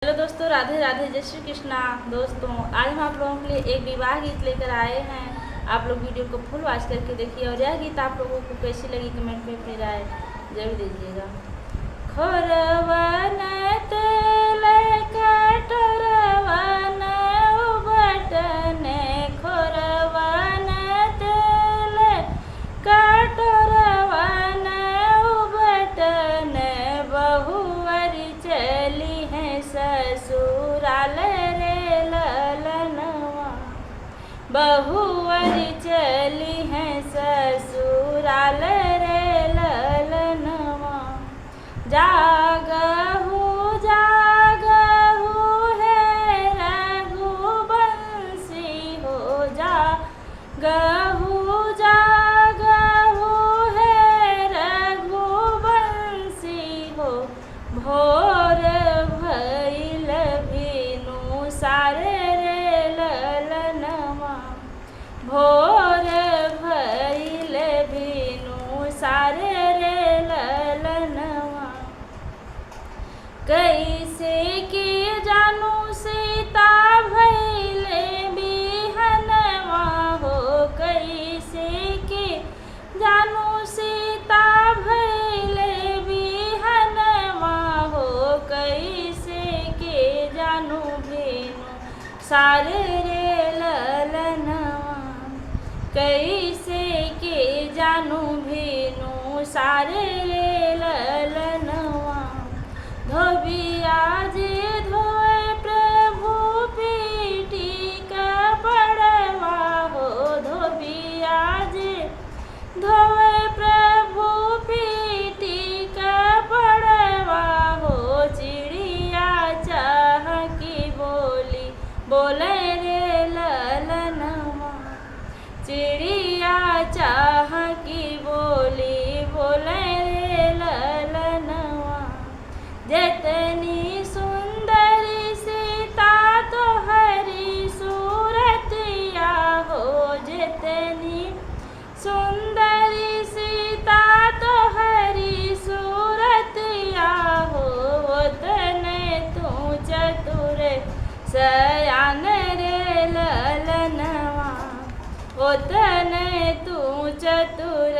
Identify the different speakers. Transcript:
Speaker 1: Hello दोस्तों, राधे राधे, जय श्री कृष्णा। दोस्तों, आज हम आप लोगों के लिए एक विवाह गीत लेकर आए हैं। आप लोग वीडियो को फुल वॉच करके देखिए और यह गीत आप लोगों को कैसी लगी कमेंट में अपनी राय जरूर दीजिएगा। खोरवन तेल कटोरवन उबटन, खोरवन तेल कटोरवन उबटन, बहुवर चली है ससुराल रे ललनवा, बहुवर चली है ससुराल रे ललनवा। जागहु जागहु है रघुवंशी हो, जागहु जागहु है रघुवंशी हो, भोर भइल भिनु सारे रे ललनवा, भोर भइल भिनु सारे रे ललनवा। कैसे के जानू सीता भइले बिहनवा हो, कैसे के जानू सीता भइले बिहनवा हो, कैसे के जानू भेनु सारे रे ललनवा, कैसे के जानू भेनु सारे रे ललनवा। धोबिया जे धोए प्रभु पीटी कपड़वा हो, धोबिया जे धोए प्रभु पीटी कपड़वा हो, चिड़िया चाह की बोली बोले रे ललनवा, चिड़िया चाह की बोली बोले रे ललनवा। जितनी सुंदरी सीता तोहरी सूरतिया हो, जितनी सुंदरी सीता तोहरी सूरतिया हो, उतने तू चतुर सयान रे ललनवा, उतने तू चतुर